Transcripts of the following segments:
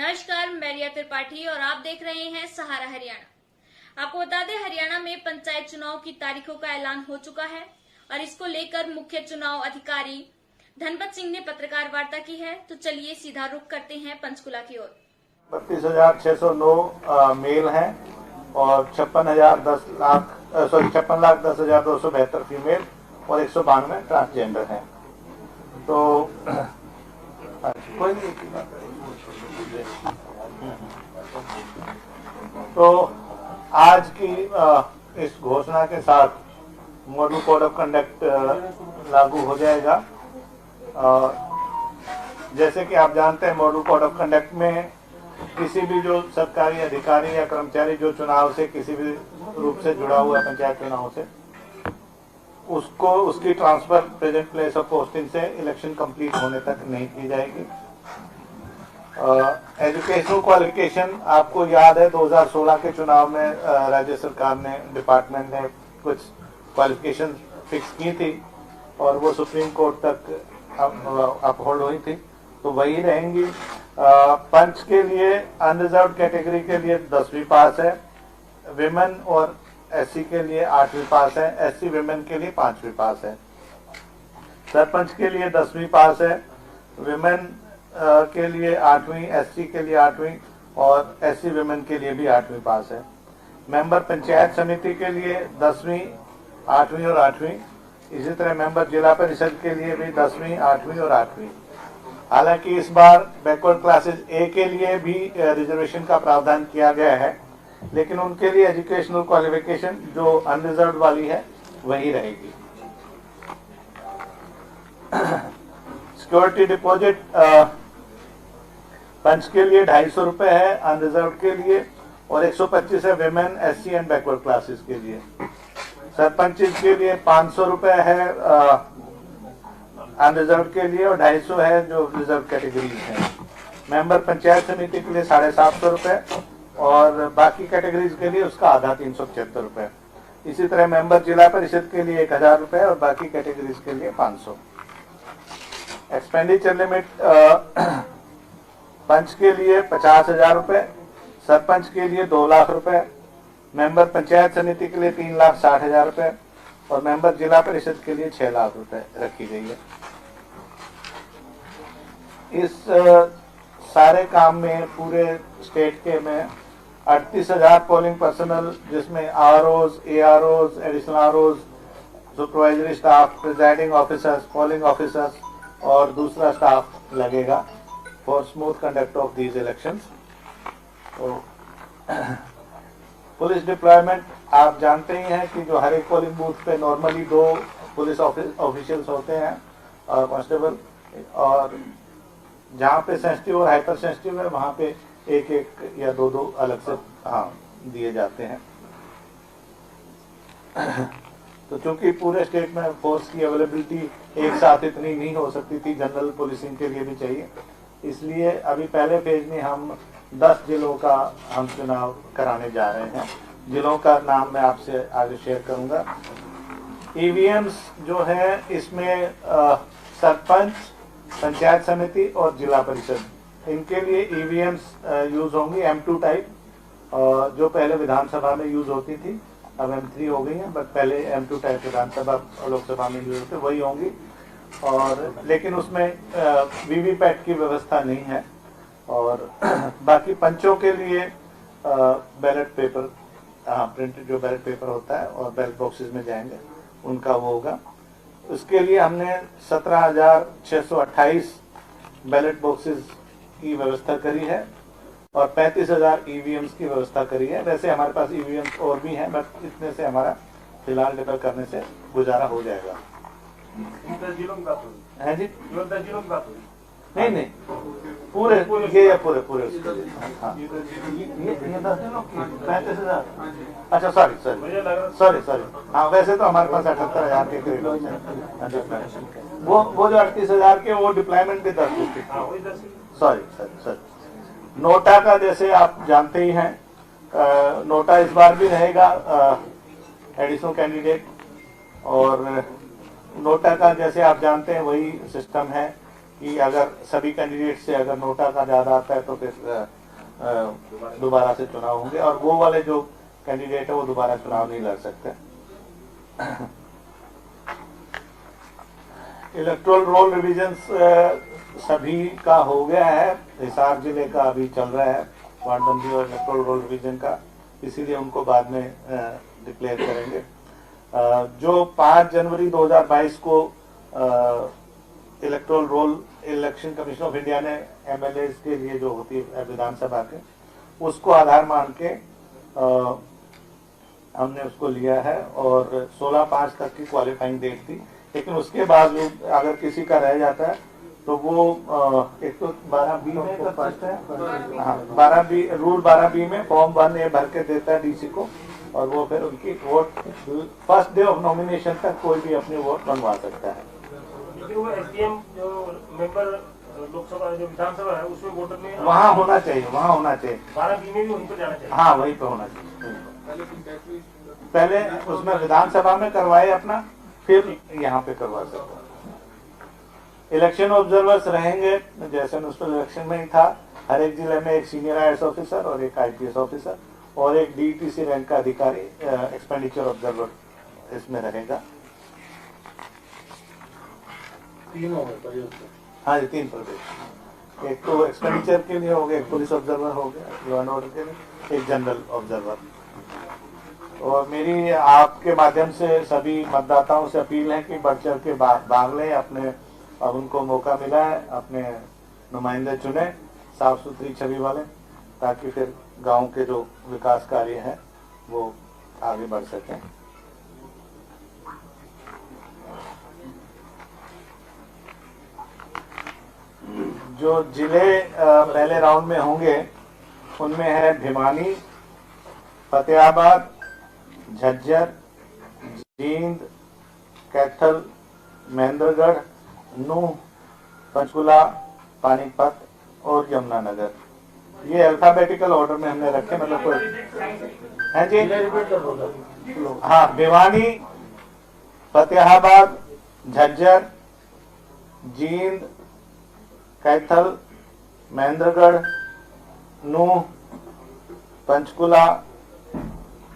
नमस्कार, मैं रिया त्रिपाठी और आप देख रहे हैं सहारा हरियाणा। आपको बता दें, हरियाणा में पंचायत चुनाव की तारीखों का ऐलान हो चुका है और इसको लेकर मुख्य चुनाव अधिकारी धनपत सिंह ने पत्रकार वार्ता की है। तो चलिए सीधा रुख करते हैं पंचकुला की ओर। 32,609 मेल हैं और 56,10,272 फीमेल और 192 ट्रांसजेंडर हैं। तो कोई नहीं। तो आज की इस घोषणा के साथ मॉडल कोड ऑफ कंडक्ट लागू हो जाएगा। जैसे कि आप जानते हैं, मॉडल कोड ऑफ कंडक्ट में किसी भी जो सरकारी अधिकारी या कर्मचारी जो चुनाव से किसी भी रूप से जुड़ा हुआ है, पंचायत चुनाव से, उसको उसकी transfer present place of posting से इलेक्शन कंप्लीट होने तक नहीं की जाएगी। एजुकेशनल क्वालिफिकेशन आपको याद है, 2016 के चुनाव में राज्य सरकार ने, डिपार्टमेंट ने कुछ क्वालिफिकेशन फिक्स की थी और वो सुप्रीम कोर्ट तक अपहोल्ड हुई थी, तो वही रहेंगी। पंच के लिए अनरिजर्व कैटेगरी के लिए 10वीं पास है, विमेन और एससी के लिए 8वीं पास है, एससी विमेन के लिए 5वीं पास है। सरपंच के लिए 10वीं पास है, विमेन के लिए 8वीं, एससी के लिए 8वीं और एससी विमेन के लिए भी 8वीं पास है। मेंबर पंचायत समिति के लिए 10वीं, 8वीं और 8वीं। इसी तरह मेंबर जिला परिषद के लिए भी 10वीं, 8वीं और 8वीं। हालांकि इस बार बैकवर्ड क्लासेस ए के लिए भी रिजर्वेशन का प्रावधान किया गया है, लेकिन उनके लिए एजुकेशनल क्वालिफिकेशन जो अनरिजर्व वाली है वही रहेगी। सिक्योरिटी डिपॉजिट पंच के लिए 250 रुपए है अनरिजर्व के लिए और 125 है women, SC and backward classes के लिए। सरपंच के लिए 500 रुपए है अनरिजर्व के लिए और 250 है जो रिजर्व कैटेगरीज है। मेंबर पंचायत समिति के लिए 750 रुपए और बाकी कैटेगरीज के लिए उसका आधा 375 रुपए। इसी तरह मेंबर जिला परिषद के लिए 1000 रुपए और बाकी कैटेगरीज के लिए 500। एक्सपेंडिचर लिमिट पंच के लिए 50,000 रुपए, सरपंच के लिए 2 लाख रुपए, मेंबर पंचायत समिति के लिए 3,60,000 रुपए और मेंबर जिला परिषद के लिए 6 लाख रुपए रखी गई है। इस सारे काम में पूरे स्टेट के में 38,000 पोलिंग पर्सनल, जिसमें ROs, AROs, additional ROs, supervisory staff, presiding officers, polling officers और दूसरा स्टाफ लगेगा for smooth conduct of these elections. तो पुलिस डिप्लॉयमेंट आप जानते ही हैं कि जो हर एक पोलिंग बूथ पे नॉर्मली 2 पुलिस ऑफिशियल्स होते हैं और कांस्टेबल, और जहाँ पे सेंसिटिव और हाइपर सेंसिटिव है वहाँ पे 1-1 या 2-2 अलग से दिए जाते हैं। तो चूंकि पूरे स्टेट में फोर्स की अवेलेबिलिटी एक साथ इतनी नहीं हो सकती थी, जनरल पुलिसिंग के लिए भी चाहिए, इसलिए अभी पहले फेज में हम 10 जिलों का हम चुनाव कराने जा रहे हैं। जिलों का नाम मैं आपसे आगे शेयर करूंगा। ईवीएम्स जो है इसमें सरपंच, पंचायत समिति और जिला परिषद, इनके लिए ईवीएम्स यूज होंगी M2 टाइप, जो पहले विधानसभा में यूज होती थी, अब M3 हो गई है, बट पहले M2 टाइप विधानसभा लोकसभा में यूज होती, वही होंगी। और लेकिन उसमें वीवीपैट की व्यवस्था नहीं है। और बाकी पंचों के लिए बैलेट पेपर, प्रिंटेड जो बैलेट पेपर होता है और बैलेट बॉक्सेस में जाएंगे, उनका वो होगा। उसके लिए हमने 17,628 बैलेट बॉक्सेस की व्यवस्था करी है और 35,000 ईवीएम्स की व्यवस्था करी है। वैसे हमारे पास ईवीएम्स और भी हैं, बट इतने से हमारा फिलहाल डिपेंड करने से गुजारा हो जाएगा। है जी, नहीं पूरे ये पूरे पूरे ये 35,000। अच्छा सॉरी हाँ, वैसे तो हमारे पास 78,000 के करीब वो जो 38,000 के वो डिप्लॉयमेंट के 10। सॉरी नोटा का जैसे आप जानते ही हैं, नोटा इस बार भी रहेगा एडिशनल कैंडिडेट, और नोटा का जैसे आप जानते हैं वही सिस्टम है कि अगर सभी कैंडिडेट से अगर नोटा का ज़्यादा आता है तो फिर दोबारा से चुनाव होंगे, और वो वाले जो कैंडिडेट है वो दोबारा चुनाव नहीं लड़ सकते। इलेक्टोरल रोल रिविजन्स सभी का हो गया है, हिसार जिले का अभी चल रहा है वार्डबंदी और इलेक्टोरल रोल रिविजन का, इसीलिए उनको बाद में डिक्लेयर करेंगे। जो 5 जनवरी 2022 को electoral roll election commission of India ने एमएलए के लिए जो होती है विधानसभा के, उसको आधार मान के हमने उसको लिया है, और 16/5 तक की क्वालिफाइंग डेट थी। लेकिन उसके बाद अगर किसी का रह जाता है तो वो एक तो 12B में कर सकता है, हाँ 12B रूल 12B में फॉर्म 1A भर के देता है डीसी को, और वो फिर उनकी vote first day of nomination तक कोई भी अपनी वोट बनवा सकता है। लेकिन वो एसडीएम जो मेंबर लोकसभा जो विधानसभा है उसमें वोटर में वहाँ होना चाहिए, वहाँ होना चाहिए, 12B में भी वहीं पर जाना चाहिए। हाँ वहीं पे होना चाहिए। पहले उसमें विधानसभा में करवाए अपना, फिर यहाँ पे करवा सकते हैं। इलेक्शन ऑब्जर्वर्स रहेंगे जैसे म्युनिसिपल इलेक्शन में ही था, हर एक जिले में एक सीनियर आईएएस ऑफिसर और एक आईपीएस ऑफिसर और एक डीटीसी रैंक का अधिकारी एक्सपेंडिचर ऑब्जर्वर इसमें रहेगा। हाँ जी, 3 प्रदेश, एक तो एक्सपेंडिचर के लिए हो गया, एक पुलिस ऑब्जर्वर हो गया लॉ एंड ऑर्डर के लिए, एक जनरल ऑब्जर्वर। और मेरी आपके माध्यम से सभी मतदाताओं से अपील है कि बढ़ चढ़ के भाग लें अपने, अब उनको मौका मिला है, अपने नुमाइंदे चुने साफ सुथरी छवि वाले, ताकि फिर गांव के जो विकास कार्य हैं वो आगे बढ़ सकें। जो जिले पहले राउंड में होंगे उनमें है भिवानी, फतेहाबाद, झज्जर, जींद, कैथल, महेंद्रगढ़, नूह, पंचकुला, पानीपत और यमुनानगर। ये अल्फाबेटिकल ऑर्डर में हमने रखे, मतलब कोई है जी। हाँ, भिवानी, फतेहाबाद, झज्जर, जींद, कैथल, महेंद्रगढ़, नूह, पंचकुला,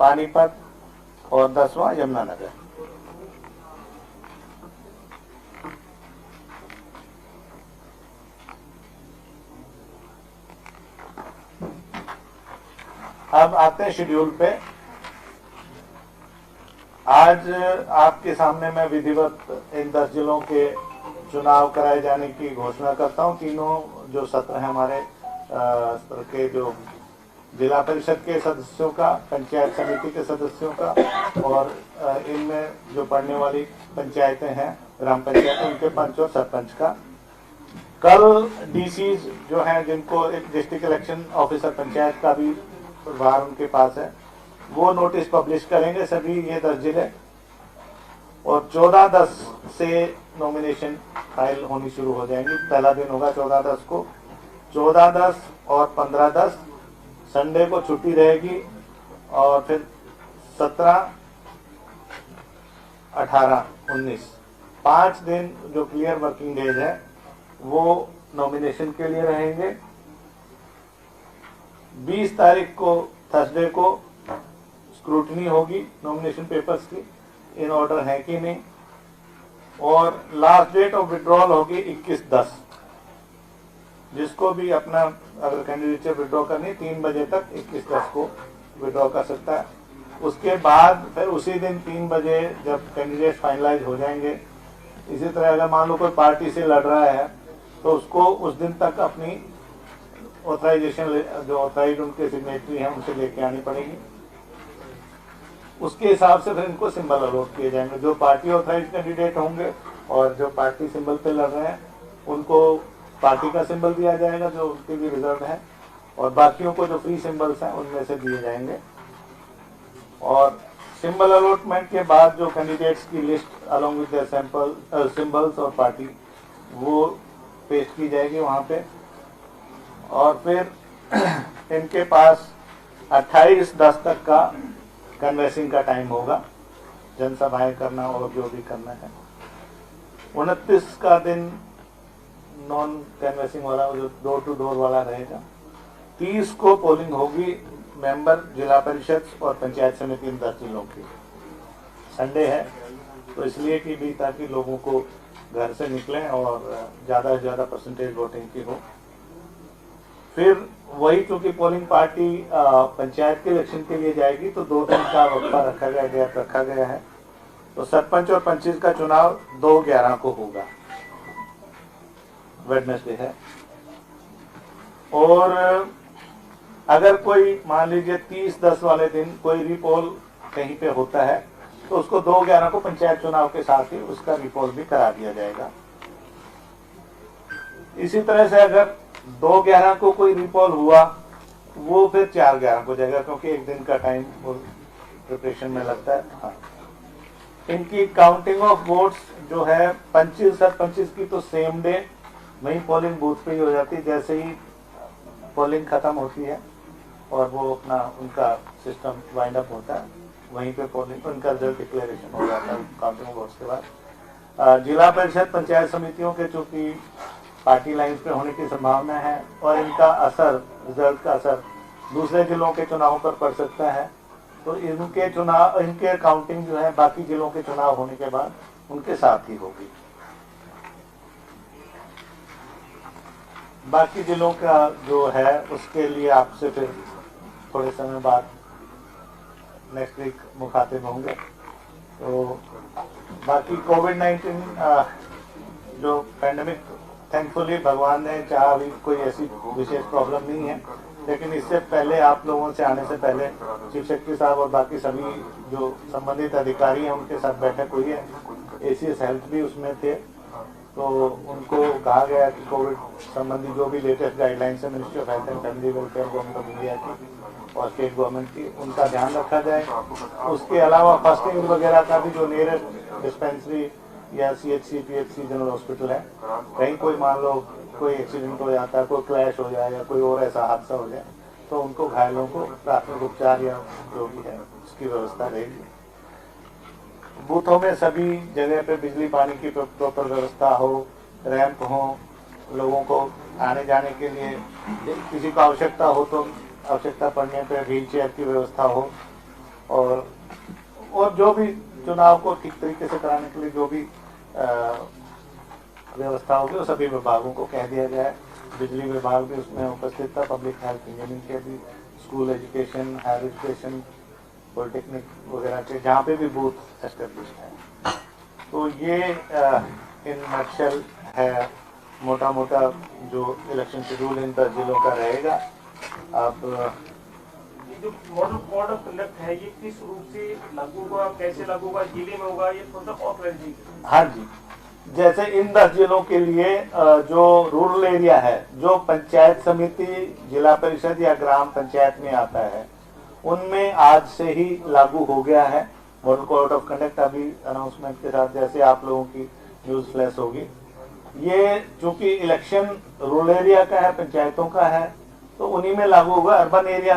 पानीपत और 10वां यमुनानगर। अब आते हैं शेड्यूल पे। आज आपके सामने मैं विधिवत इन 10 जिलों के चुनाव कराए जाने की घोषणा करता हूं। तीनों जो सत्र हैं हमारे स्तर के, जो जिला परिषद के सदस्यों का, पंचायत समिति के सदस्यों का, और इनमें जो पढ़ने वाली पंचायतें हैं, ग्राम पंचायत, उनके पंच और सरपंच का। कल डीसीज जो हैं, जिनको एक डिस्ट्रिक्ट इलेक्शन ऑफिसर पंचायत का भी प्रभार उनके पास है, वो नोटिस पब्लिश करेंगे सभी ये 10 जिले, और 14/10 से नॉमिनेशन फाइल होनी शुरू हो जाएंगी। पहला दिन होगा 14/10 को, 14/10 और 15/10 संडे को छुट्टी रहेगी, और फिर 17, 18, 19 5 दिन जो क्लियर वर्किंग डेज है वो नॉमिनेशन के लिए रहेंगे। 20 तारीख को थर्सडे को स्क्रूटनी होगी नॉमिनेशन पेपर्स की, इन ऑर्डर है कि नहीं, और लास्ट डेट ऑफ विड्रॉल होगी 21/10। जिसको भी अपना अगर कैंडिडेचर विड्रॉ करनी 3 बजे तक 21/10 को विड्रॉ कर सकता है। उसके बाद फिर उसी दिन 3 बजे जब कैंडिडेट फाइनलाइज हो जाएंगे, इसी तरह अगर मान लो कोई पार्टी से लड़ रहा है तो उसको उस दिन तक अपनी ऑथराइजेशन, जो ऑथराइज उनके सिग्नेटरी हैं उनसे लेके आनी पड़ेगी। उसके हिसाब से फिर इनको सिंबल अलॉट किए जाएंगे। जो पार्टी ऑथराइज कैंडिडेट होंगे और जो पार्टी सिंबल पे लड़ रहे हैं उनको पार्टी का सिंबल दिया जाएगा जो उनके लिए रिजर्व है, और बाकियों को जो फ्री सिंबल्स हैं उनमें से दिए जाएंगे। और सिंबल अलॉटमेंट के बाद जो कैंडिडेट्स की list along with their symbols और पार्टी वो पेश की जाएगी वहाँ पे, और फिर इनके पास 28/10 तक का कन्वेंसिंग का टाइम होगा, जनसभाएं करना और जो भी करना है। 29 का दिन नॉन कैनवेसिंग वाला, वो जो डोर टू डोर वाला रहेगा। 30 को पोलिंग होगी मेंबर जिला परिषद और पंचायत समिति इन 10 जिलों की। संडे है तो इसलिए कि भी ताकि लोगों को घर से निकलें और ज़्यादा से ज़्यादा परसेंटेज वोटिंग की हो। फिर वही क्योंकि पोलिंग पार्टी पंचायत के इलेक्शन के लिए जाएगी तो 2 दिन का वक्फा रखा गया, गैप रखा गया है। तो सरपंच और पंचायत का चुनाव 2/11 को होगा, वेडनेसडे है। और अगर कोई मान लीजिए 30/10 वाले दिन कोई रीपोल कहीं पे होता है तो उसको 2/11 को पंचायत चुनाव के साथ ही उसका रीपोल भी करा दिया जाएगा। इसी तरह से अगर 2/11 को कोई रीपोल हुआ वो फिर 4/11 को जाएगा, क्योंकि एक दिन का टाइम प्रिपरेशन में लगता है। हाँ। इनकी काउंटिंग ऑफ वोट्स जो है 25 की तो सेम डे वही पोलिंग बूथ पे ही हो जाती है। जैसे ही पोलिंग खत्म होती है और वो अपना उनका सिस्टम वाइंड अप होता है, वहीं पे पोलिंग उनका रिजल्ट डिक्लेरेशन हो जाता है काउंटिंग वोट्स के बाद। जिला परिषद पंचायत समितियों के चूंकि पार्टी लाइन्स पे होने की संभावना है और इनका असर, रिजल्ट का असर दूसरे जिलों के चुनाव पर पड़ सकता है, तो इनके काउंटिंग जो है बाकी जिलों के चुनाव होने के बाद उनके साथ ही होगी। बाकी जिलों का जो है उसके लिए आपसे फिर थोड़े समय बाद नेक्स्ट वीक मुखातिब होंगे। तो बाकी कोविड-19 जो पैंडेमिक, थैंकफुली भगवान ने चाहा, अभी कोई ऐसी विशेष प्रॉब्लम नहीं है। लेकिन इससे पहले आप लोगों से आने से पहले चीफ सेक्रेटरी साहब और बाकी सभी जो संबंधित अधिकारी हैं उनके साथ बैठक हुई है। एसीएस हेल्थ भी उसमें थे, तो उनको कहा गया कि कोविड संबंधी जो भी लेटेस्ट गाइडलाइंस है ministry of health and family welfare government of India की और स्टेट गवर्नमेंट की, उनका ध्यान रखा जाए। उसके अलावा फर्स्ट एड वगैरह का भी जो नियरेस्ट डिस्पेंसरी या सीएचसी पीएचसी जनरल हॉस्पिटल है, कहीं कोई मान लो कोई एक्सीडेंट हो जाता है, कोई क्लैश हो जाए या कोई और ऐसा हादसा हो जाए तो उनको घायलों को प्राथमिक उपचार या जो भी है उसकी व्यवस्था रहेगी। बूथों में सभी जगह पे बिजली पानी की प्रॉपर व्यवस्था हो, रैंप हो, लोगों को आने जाने के लिए किसी को आवश्यकता हो तो आवश्यकता पड़ने पर व्हील चेयर की व्यवस्था हो, और जो भी चुनाव को ठीक तरीके से कराने के लिए जो भी व्यवस्था होगी वो सभी विभागों को कह दिया जाए। बिजली विभाग भी उसमें उपस्थित था, पब्लिक हेल्थ इंजीनियरिंग के भी, school education, higher education, polytechnic वगैरह के जहाँ पे भी बूथ एस्टेब्लिश है। तो ये इन नक्शल है मोटा मोटा जो इलेक्शन शेड्यूल इन 10 जिलों का रहेगा। अब जो मॉडल कोड ऑफ कंडक्ट है ये किस रूप से लागू होगा, कैसे लागू होगा, जिले में होगा, ये थोड़ा और क्लैरिटी। हाँ जी, जैसे इन 10 जिलों के लिए जो रूरल एरिया है, जो पंचायत समिति, जिला परिषद या ग्राम पंचायत में आता है, उनमें आज से ही लागू हो गया है मॉडल कोड ऑफ कंडक्ट। अभी अनाउंसमेंट के साथ जैसे आप लोगों की न्यूज फ्लैश होगी। ये चूंकि इलेक्शन रूरल एरिया का है, पंचायतों का है, तो उन्हीं में लागू होगा। Urban area